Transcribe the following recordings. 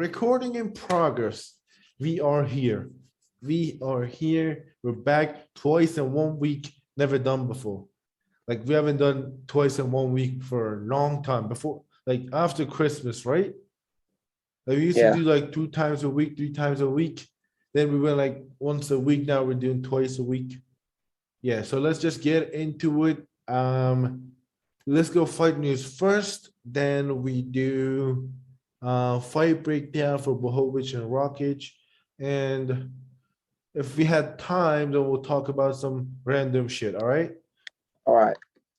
recording in progress. We are here. We are here. We're back twice in 1 week. Never done before. Like we haven't done twice in 1 week for a long time before, like after Christmas, right? Like we used to do like 2 times a week, 3 times a week. Then we went like once a week. Now we're doing twice a week. Yeah, so let's just get into it. Let's go fight news first. Then we do fight breakdown for Blachowicz and Rakic. And if we had time, then we'll talk about some random shit. All right. All right.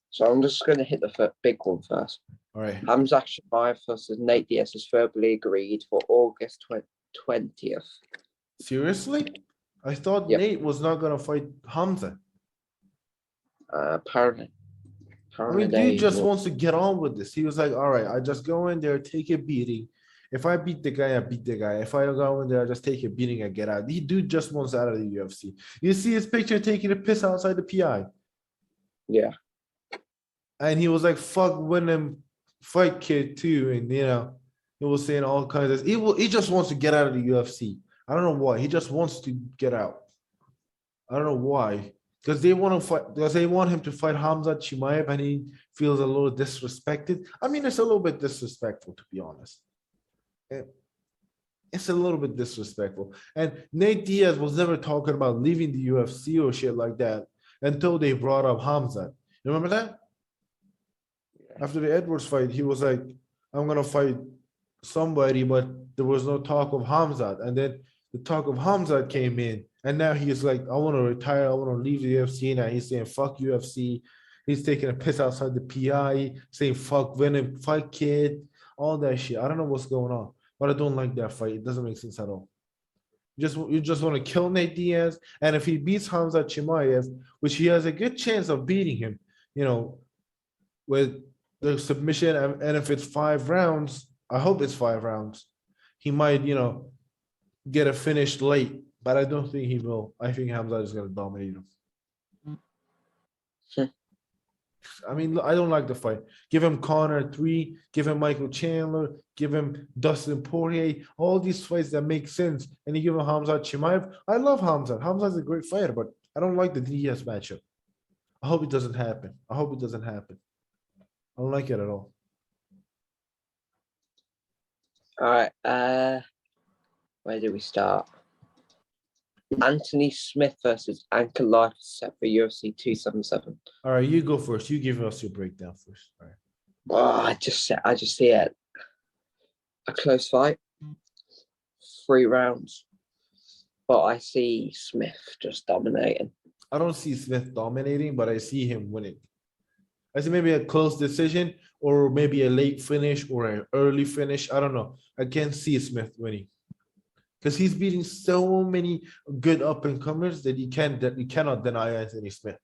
So I'm just going to hit the big one first. All right. Hamza Chimaev versus Nate Diaz is verbally agreed for August 20th. Seriously? I thought Nate was not going to fight Hamza. Apparently. I mean, dude just wants to get on with this. He was like, all right, I just go in there, take a beating. If I beat the guy, I beat the guy. If I go in there, I just take a beating and get out. He dude just wants out of the UFC. You see his picture taking a piss outside the PI. Yeah. And he was like, fuck winning fight kid too. And he was saying all kinds of he just wants to get out of the UFC. I don't know why. He just wants to get out. I don't know why. Because they want to fight, because they want him to fight Hamza Chimaev, and he feels a little disrespected. I mean, it's a little bit disrespectful, to be honest. It's a little bit disrespectful. And Nate Diaz was never talking about leaving the UFC or shit like that until they brought up Hamza. You remember that? Yeah. After the Edwards fight, he was like, I'm going to fight somebody, but there was no talk of Hamza. And then the talk of Hamza came in. And now he's like, I want to retire. I want to leave the UFC. Now he's saying, fuck UFC. He's taking a piss outside the PI, saying, fuck Venom, fight kid, all that shit. I don't know what's going on, but I don't like that fight. It doesn't make sense at all. You just want to kill Nate Diaz. And if he beats Hamza Chimaev, which he has a good chance of beating him, with the submission, and if it's 5 rounds, I hope it's 5 rounds, he might, get a finish late. But I don't think he will. I think Hamza is going to dominate him. Sure. I mean, I don't like the fight. Give him Conor 3, give him Michael Chandler, give him Dustin Poirier, all these fights that make sense. And you give him Hamza Chimaev. I love Hamza. Hamza's a great fighter, but I don't like the Diaz matchup. I hope it doesn't happen. I don't like it at all. All right. Where do we start? Anthony Smith versus Anchor Life set for UFC 277. All right, you go first. You give us your breakdown first. All right. Oh, I just see it. A close fight. 3 rounds. But I see Smith just dominating. I don't see Smith dominating, but I see him winning. I see maybe a close decision or maybe a late finish or an early finish. I don't know. I can't see Smith winning. Because he's beating so many good up-and-comers that you cannot deny Anthony Smith.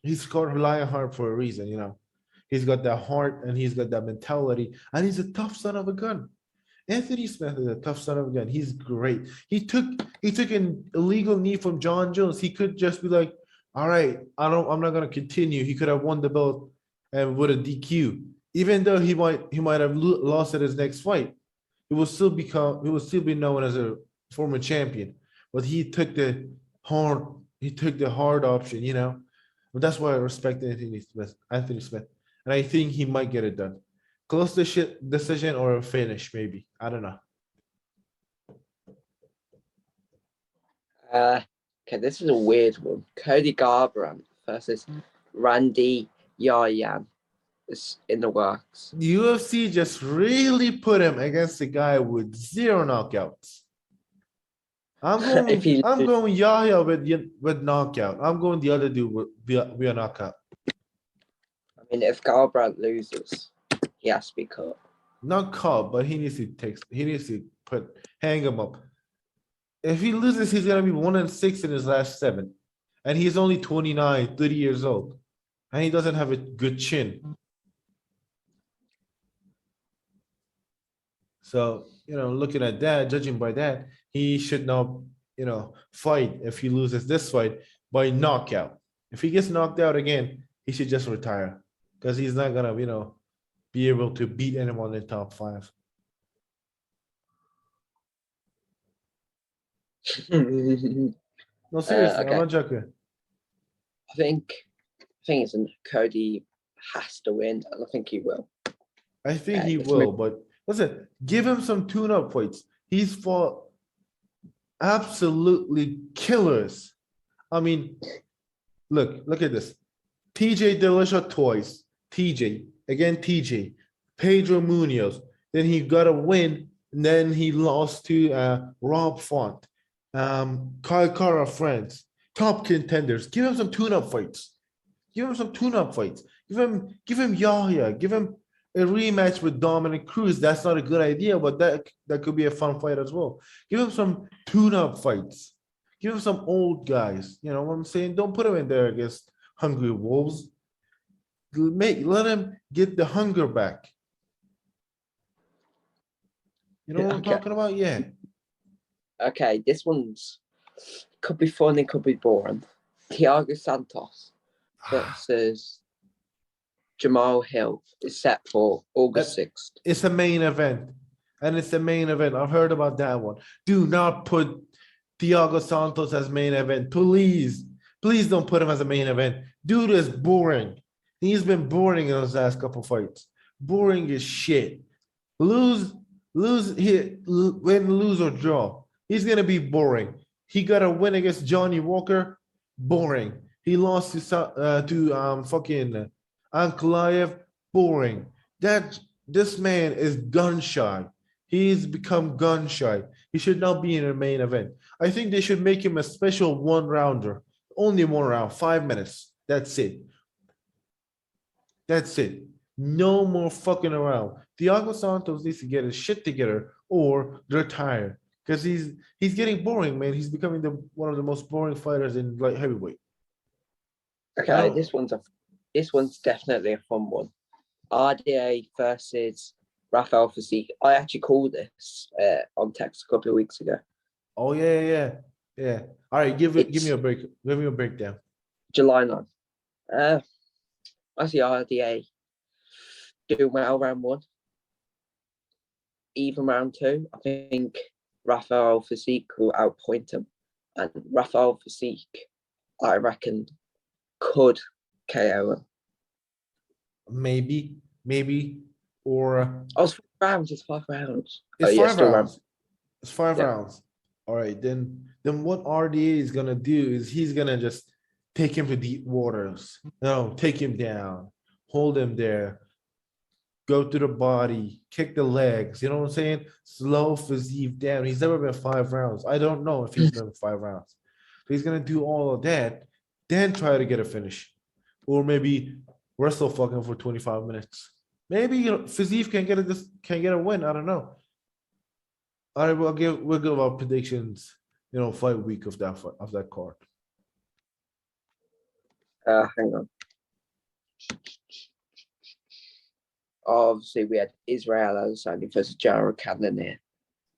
He's called Lionheart for a reason, He's got that heart and he's got that mentality, and he's a tough son of a gun. Anthony Smith is a tough son of a gun. He's great. He took an illegal knee from John Jones. He could just be like, all right, I'm not gonna continue. He could have won the belt and with a DQ, even though he might have lost at his next fight. He will still be known as a former champion, but he took the hard option, But that's why I respect Anthony Smith, and I think he might get it done. Close decision or a finish, maybe. I don't know. Okay, this is a weird one. Cody Garbrandt versus Randy Yaryan is in the works. The UFC just really put him against a guy with 0 knockouts. I'm going Yahya with knockout. I'm going the other dude with via knockout. I mean, if Garbrandt loses, he has to be cut. Not cut, but he needs to hang him up. If he loses, he's gonna be 1-6 in his last 7, and he's only 29, 30 years old, and he doesn't have a good chin. So, looking at that, judging by that, he should not, fight if he loses this fight by knockout. If he gets knocked out again, he should just retire because he's not going to, be able to beat anyone in the top 5. No, seriously, I'm Okay. not joking. I think it's Cody has to win, and I think he will. I think he It's me. will, but listen, give him some tune-up fights. He's fought absolutely killers. I mean, look at this. TJ Dillashaw twice. TJ, again, TJ. Pedro Munoz. Then he got a win, and then he lost to Rob Font. Kyle Kara France. Top contenders. Give him some tune-up fights. Give him some tune-up fights. Give him Yahya. Give him a rematch with Dominic Cruz. That's not a good idea, but that could be a fun fight as well. Give him some tune-up fights. Give him some old guys. You know what I'm saying? Don't put him in there against Hungry Wolves. Let him get the hunger back. You know what I'm Okay. talking about? Yeah. Okay, this one's could be fun, it could be boring. Thiago Santos versus Jamal Hill is set for August 6th. It's a main event. And it's the main event. I've heard about that one. Do not put Thiago Santos as main event. Please. Please don't put him as a main event. Dude is boring. He's been boring in those last couple fights. Boring as shit. Lose here, win, lose or draw. He's gonna be boring. He got a win against Johnny Walker. Boring. He lost to fucking Ankalaev. Boring. This man is gun shy. He's become gun shy. He should not be in a main event. I think they should make him a special one rounder. Only one round, 5 minutes. That's it. That's it. No more fucking around. Thiago Santos needs to get his shit together or retire because he's getting boring, man. He's becoming one of the most boring fighters in light heavyweight. Okay, this one's definitely a fun one. RDA versus Rafael Fiziev. I actually called this on text a couple of weeks ago. Oh yeah. All right, give me a break. Give me a breakdown. July 9th. I see RDA doing well round 1. Even round 2, I think Rafael Fiziev will outpoint him. And Rafael Fiziev, I reckon, could KO him. Maybe, or Oh, it's 5 rounds. It's 5 rounds. it's 5 rounds. It's 5 Yeah. rounds. All right, then what RDA is gonna do is he's gonna just take him to deep waters. No, take him down, hold him there, go to the body, kick the legs. You know what I'm saying? Slow Fiziev down. He's never been 5 rounds. I don't know if he's been 5 rounds. So he's gonna do all of that, then try to get a finish, or maybe wrestle fucking for 25 minutes. Maybe Fiziev can get a win. I don't know. All right, we'll give our predictions. Fight week of that card. Hang on. Obviously, we had Israel Adesanya versus Jared Cannonier.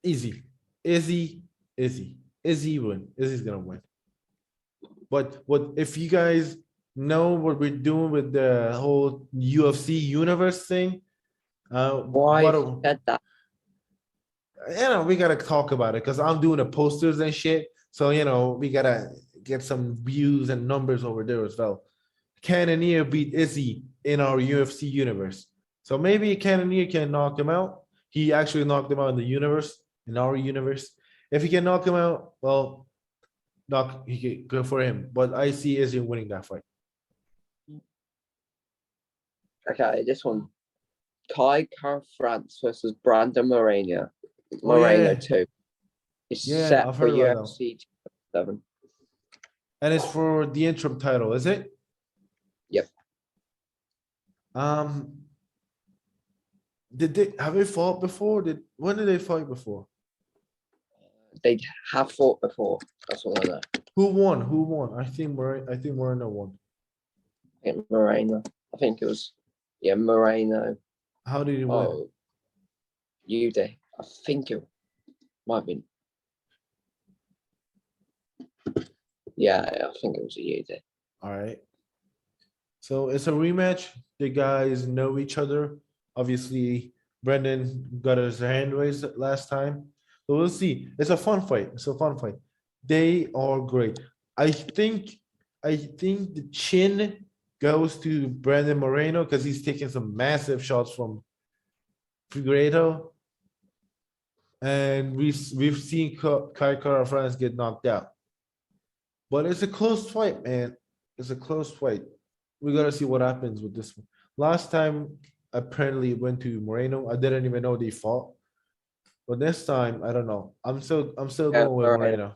Easy. Izzy win. Izzy's gonna win. But what if you guys know what we're doing with the whole UFC universe thing? Why you said that? We gotta talk about it because I'm doing the posters and shit. So we gotta get some views and numbers over there as well. Cannonier beat Izzy in our UFC universe. So maybe Cannonier can knock him out. He actually knocked him out in our universe. If he can knock him out, well, he can go for him. But I see Izzy winning that fight. Okay, this one. Kai Car France versus Brandon Moreno. Oh, yeah. 2. It's Yeah, set I've for heard about UFC 7. And it's for the interim title, is it? Yep. Have they fought before? When did they fight before? They have fought before. That's all I know. Who won? I think Moreno won. I think Moreno. I think it was Moreno. How did he win? Oh, Ude. I think it might have been. Yeah, I think it was a Ude. All right. So it's a rematch. The guys know each other. Obviously, Brendan got his hand raised last time. So we'll see. It's a fun fight. They are great. I think the chin goes to Brandon Moreno because he's taking some massive shots from Figueiredo. And we've seen Kai Kara France get knocked out. But it's a close fight, man. It's a close fight. We gotta see what happens with this one. Last time apparently it went to Moreno. I didn't even know they fought. But this time, I don't know. I'm still going with Moreno.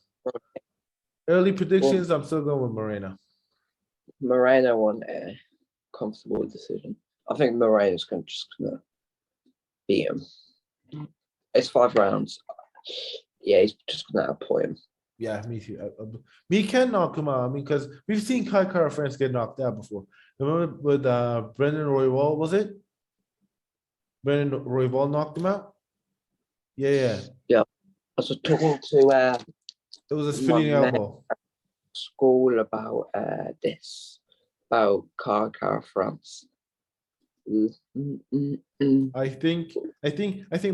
Early predictions, I'm still going with Moreno. Moreno won a comfortable decision. I think Moreno's just gonna beat him. It's 5 rounds. Yeah, he's just gonna outpoint him. Yeah, me too. Me can knock him out. I mean, because we've seen Kai Kara France get knocked out before. Remember with Brendan Royval, was it? Brendan Royval knocked him out? Yeah. I was talking to It was a spinning elbow. School about this, about Kara France. I think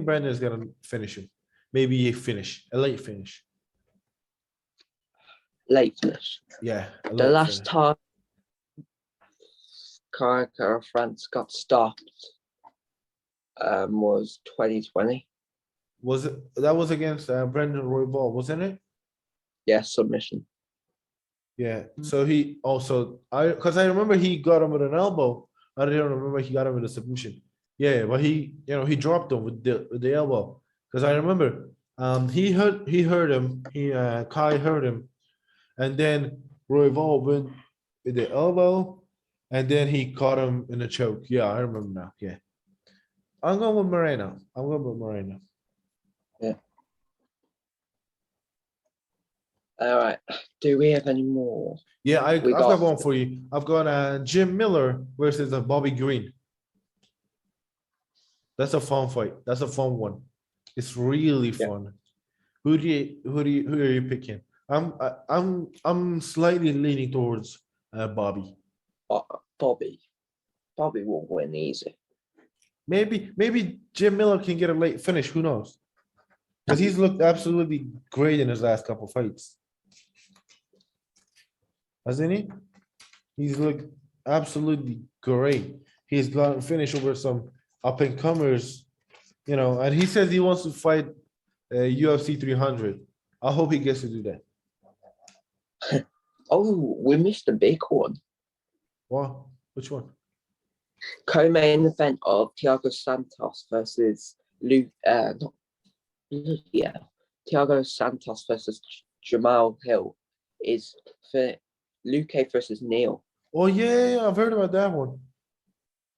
Brandon is gonna finish him. Maybe a late finish. Late finish. Yeah. The last time Kara France got stopped was 2020. Was it that was against Brendan Royval, wasn't it? Yeah, submission. Yeah. So he also because I remember he got him with an elbow. I don't remember he got him with a submission. Yeah, but he dropped him with the elbow. Because I remember he hurt him. Kai hurt him. And then Royval went with the elbow. And then he caught him in a choke. Yeah, I remember now. Yeah. I'm going with Moreno. Yeah. All right. Do we have any more? Yeah, I've got one for you. I've got Jim Miller versus Bobby Green. That's a fun fight. That's a fun one. It's really fun. Who are you picking? I'm slightly leaning towards Bobby. Bobby will win easy. Maybe Jim Miller can get a late finish. Who knows? Because he's looked absolutely great in his last couple fights. Hasn't he? He's looked absolutely great. He's gotten finished over some up and comers, and he says he wants to fight UFC 300. I hope he gets to do that. Oh, we missed a big one. Wow, which one? Co-main event of Thiago Santos versus Thiago Santos versus Jamal Hill is for Luque versus Neil. Oh yeah, I've heard about that one.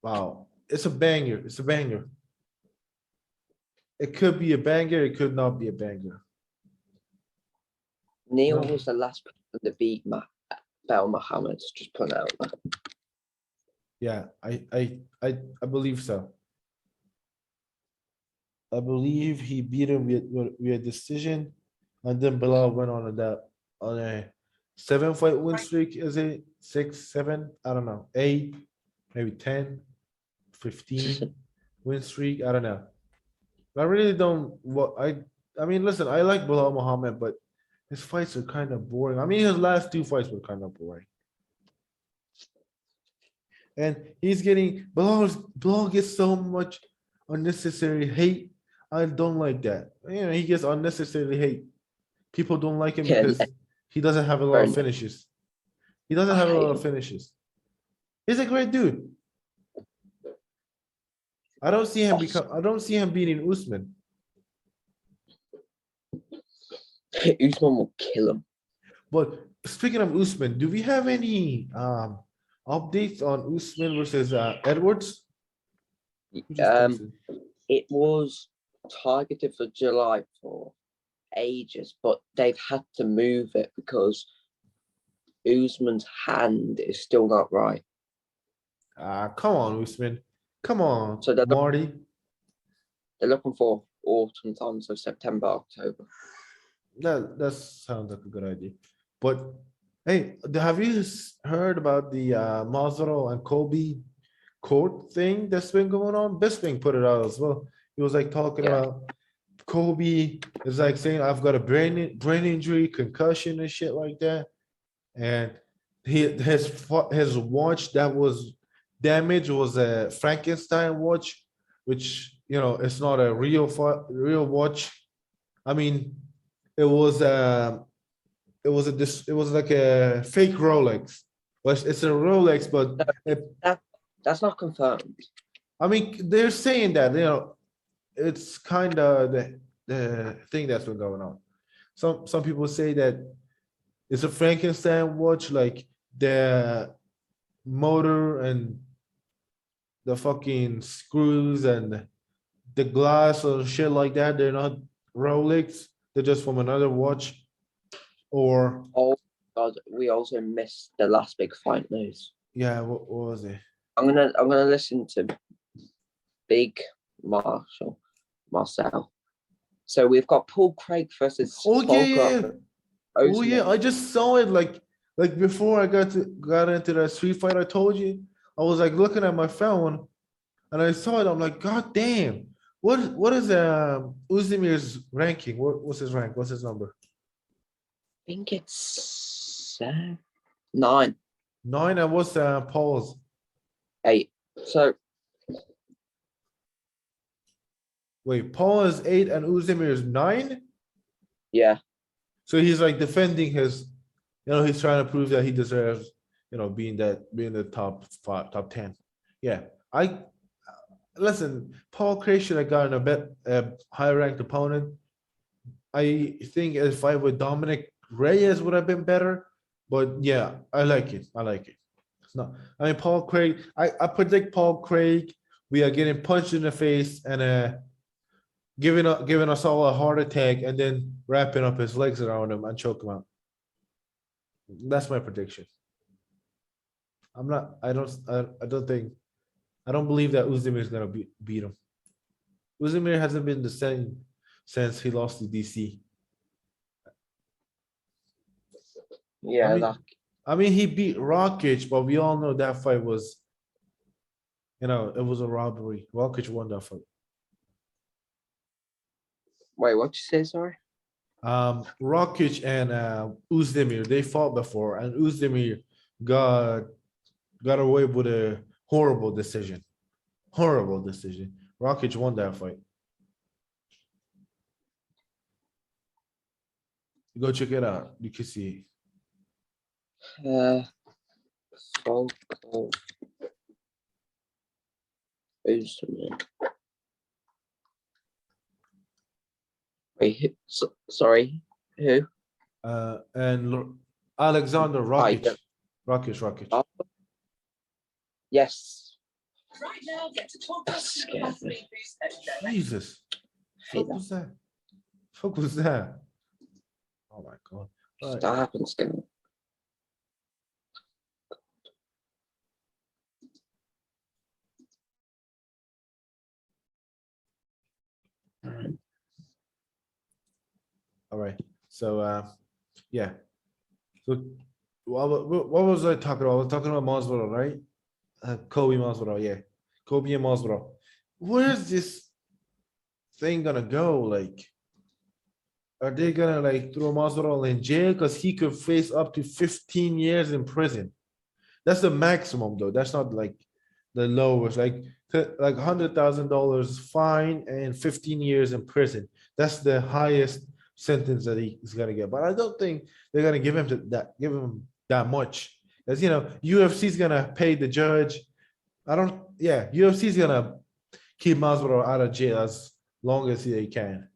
Wow, it's a banger. It could be a banger. It could not be a banger. Neil was the last person to beat Bell Muhammad. Just put out there. Yeah, I believe so. I believe he beat him via decision, and then Bilal went on a 7-fight win streak. Is it 6, 7? I don't know. 8, maybe 10, 15 win streak. I don't know. I really don't. I mean, listen. I like Bilal Muhammad, but his fights are kind of boring. I mean, his last 2 fights were kind of boring. And he's getting Bilal gets so much unnecessary hate. I don't like that. He gets unnecessary hate. People don't like him because he doesn't have a lot of finishes. He's a great dude. I don't see him beating Usman. Usman will kill him. But speaking of Usman, do we have any updates on Usman versus Edwards? It was targeted for July for ages, but they've had to move it because Usman's hand is still not right. Come on, Usman. Come on, So Marty. They're looking for autumn time, so September, October. That sounds like a good idea. But hey, have you heard about the Masvidal and Kobe court thing that's been going on? Bisping put it out as well. He was like talking about Kobe is like saying, I've got a brain injury, concussion and shit like that. And his watch that was damaged was a Frankenstein watch, which, it's not a real watch. I mean, it was it was like a fake Rolex. But it's a Rolex, but That's not confirmed. I mean, they're saying that, it's kind of the thing that's been going on. Some people say that it's a Frankenstein watch, like the motor and the fucking screws and the glass or shit like that. They're not Rolex. They're just from another watch. Or Oh God, we also missed the last big fight news. yeah, what was it? I'm gonna listen to Big Marcel. So we've got Paul Craig versus Oh yeah. Volker Oh yeah, Ozdemir. I just saw it like before I got into that street fight. I told you, I was like looking at my phone, and I saw it. I'm like, God damn! What is Uzdemir's ranking? What's his rank? What's his number? I think it's 9, 9. And what's Paul's? 8. So Wait, Paul is 8 and Uzdemir is 9. yeah, So he's like defending his, he's trying to prove that he deserves, being the top 5, top 10. Yeah, listen. Paul Craig should have gotten a higher ranked opponent. I think a fight with Dominic Reyes would have been better, but yeah, I like it. It's not. I mean, Paul Craig. I predict Paul Craig. We are getting punched in the face and giving us all a heart attack, and then wrapping up his legs around him and choke him out. That's my prediction. I don't believe that Uzdemir is gonna beat him. Uzdemir hasn't been the same since he lost to DC. yeah. I mean, he beat Rakic, but we all know that fight was, it was a robbery. Rakic won that fight. Wait, what'd you say? Sorry. Rakic and Uzdemir, they fought before, and Uzdemir got away with a horrible decision. Rakic won that fight. Go check it out. You can see. Volker Ozdemir. Wait, sorry, who? And Alexander Rakic. Rakic. Oh. Yes. Right now, get to talk That scared me. Jesus. Hate Fuck was that? Oh my God. All right. That happens to me. All right. So yeah. So what was I talking about? I was talking about Masvidal, right? Kobe Masvidal, yeah. Kobe and Masvidal. Where's this thing gonna go? Like, are they gonna like throw Masvidal in jail? Because he could face up to 15 years in prison. That's the maximum, though. That's not like the lowest. Like $100,000 fine and 15 years in prison. That's the highest sentence that he's gonna get. But I don't think they're gonna give him that much. Because UFC is gonna pay the judge. UFC is gonna keep Masvidal out of jail as long as they can.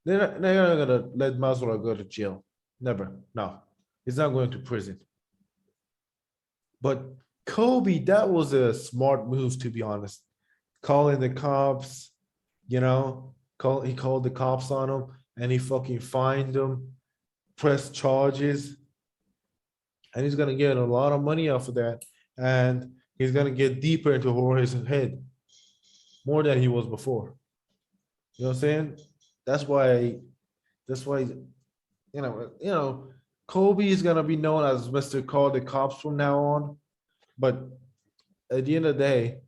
They're not gonna let Masvidal go to jail. Never. No, he's not going to prison. But Kobe, that was a smart move, to be honest. Calling the cops, he called the cops on him, and he fucking fined them, pressed charges, and he's gonna get a lot of money off of that, and he's gonna get deeper into Jorge's head, more than he was before. You know what I'm saying? That's why, Kobe is gonna be known as Mr. Call the Cops from now on. But at the end of the day,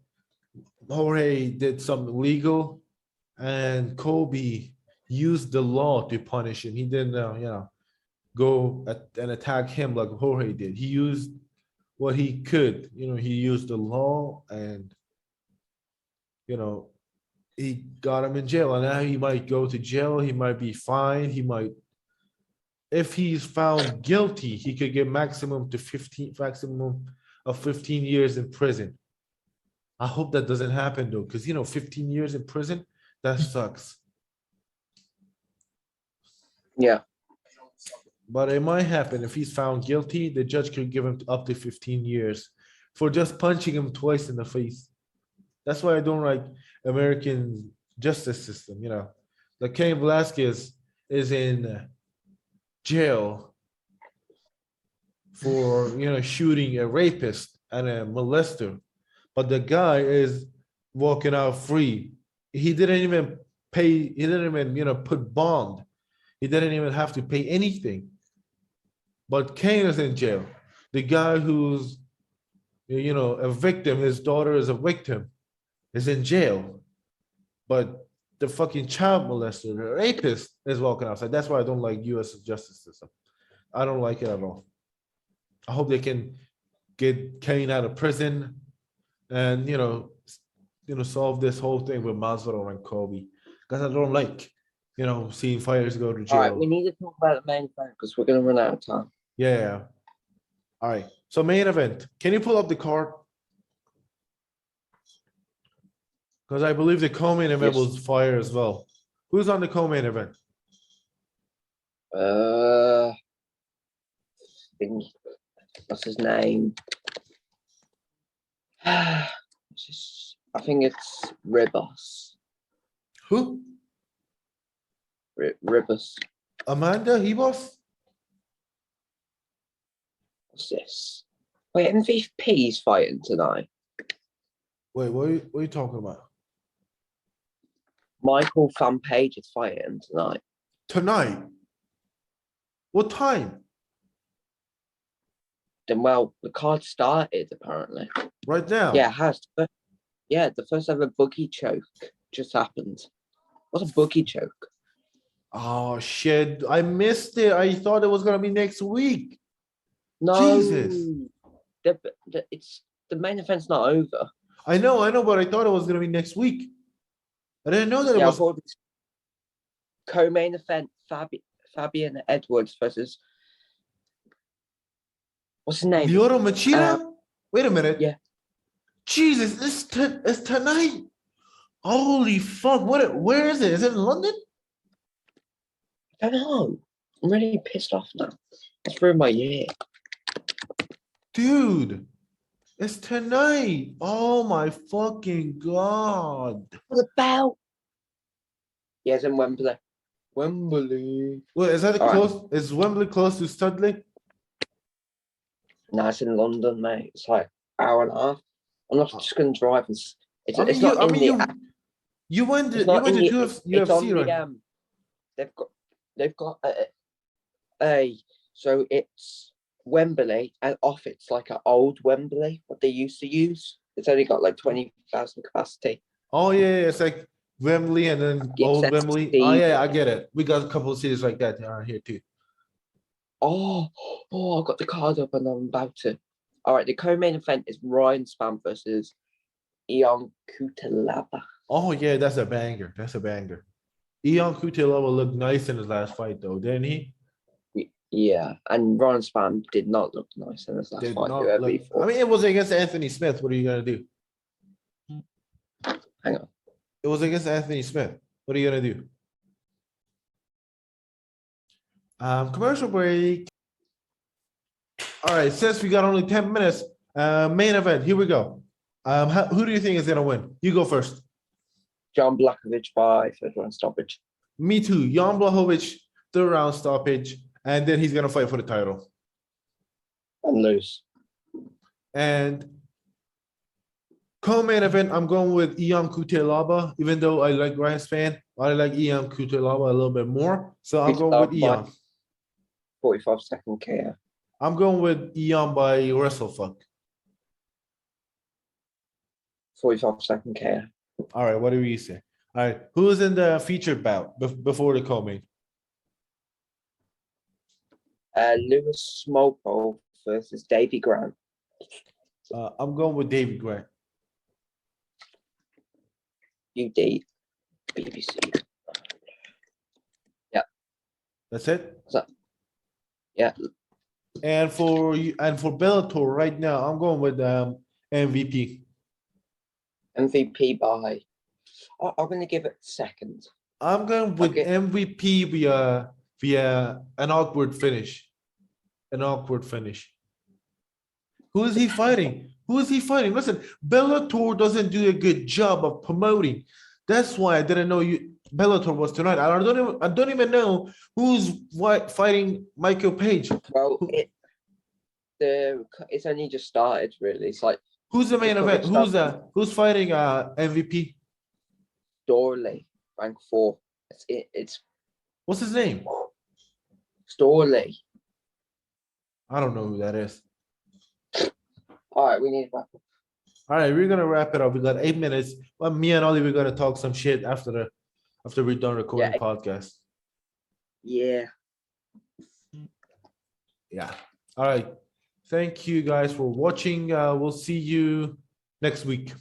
Jorge did something legal, and Kobe used the law to punish him. He didn't, go and attack him like Jorge did. He used what he could. He used the law, and he got him in jail. And now he might go to jail. He might be fined. He might, if he's found guilty, he could get maximum of 15 years in prison. I hope that doesn't happen though, because 15 years in prison, that sucks. Yeah. But it might happen. If he's found guilty, the judge could give him up to 15 years for just punching him twice in the face. That's why I don't like American justice system. Like Cain Velasquez is in jail for shooting a rapist and a molester, but the guy is walking out free. He didn't even pay. He didn't even put bond. He didn't even have to pay anything. But Cain is in jail. The guy who's a victim, his daughter is a victim, is in jail. But the fucking child molester, the rapist, is walking outside. That's why I don't like U.S. justice system. I don't like it at all. I hope they can get Cain out of prison and solve this whole thing with Masvidal and Kobe, because I don't like seeing fighters go to jail. All right, we need to talk about the main event because we're going to run out of time. Yeah. All right. So main event. Can you pull up the card? Because I believe the co-main event was fire as well. Who's on the co-main event? What's his name? I think it's Ribos. Who? Ribos. Amanda Hebos? What's this? Wait, MVP's fighting tonight. Wait, what are you talking about? Michael Van Page is fighting tonight. Tonight? What time? Then, well, the card started apparently. Right now? Yeah, it has. Yeah, the first ever bookie choke just happened. What's a bookie choke? Oh shit! I missed it. I thought it was gonna be next week. No, Jesus. The main event's not over. I know, but I thought it was gonna be next week. I didn't know that it was. Co-main event: Fabian Edwards versus what's his name? Lyoto Machida? Wait a minute. Yeah. Jesus, it's tonight. Holy fuck! Where is it? Is it in London? I don't know. I'm really pissed off now. That's ruined my year. Dude, it's tonight. Oh my fucking god. What about? Yeah, it's in Wembley. Wembley. Well, is that close? Right. Is Wembley close to Studley? No, it's in London, mate. It's like an hour and a half. I'm not just going to drive. You went to UFC, right? They've got so it's Wembley, and off it's like an old Wembley, what they used to use. It's only got like 20,000 capacity. Oh yeah, it's like Wembley and then old Wembley. Oh yeah, I get it. We got a couple of cities like that here too. Oh, I got the card up and I'm about to. All right, the co-main event is Ryan Spann versus Ion Cutelaba. Oh yeah, that's a banger. Ion Cutelaba looked nice in his last fight though, didn't he? Yeah, and Ryan Spann did not look nice in his last fight. I mean, it was against Anthony Smith. What are you gonna do? Hang on. It was against Anthony Smith. What are you gonna do? Commercial break. All right, since we got only 10 minutes, main event. Here we go. Who do you think is gonna win? You go first. Jan Blachowicz by third round stoppage. Me too. Jan Blachowicz, third round stoppage, and then he's gonna fight for the title. And lose. And co-main event, I'm going with Ion Cutelaba. Even though I like Ryan Spann, I like Ion Cutelaba a little bit more. So I'm going with Ion. 45-second KO. I'm going with Ion by WrestleFuck. 45-second KO. All right, what do you say? All right, who's in the featured bout before the co-main? Lewis Smallpole versus Davy Grant. I'm going with David Grant. UD BBC. That's it. So, yeah. And for Bellator right now, I'm going with MVP. MVP by. I'm going to give it second. I'm going with Okay. MVP via an awkward finish. An awkward finish. Who is he fighting? Who is he fighting? Listen, Bellator doesn't do a good job of promoting. That's why I didn't know Bellator was tonight. I don't even know who's fighting Michael Page. Well, it's only just started, really. It's like Who's the main event? Who's fighting MVP? Storley, rank 4. It's What's his name? Storley. I don't know who that is. All right, we need to wrap up. All right, we're gonna wrap it up. We got 8 minutes. Well, me and Ollie, we're gonna talk some shit after we're done recording the podcast. Yeah. Yeah. All right. Thank you guys for watching. We'll see you next week.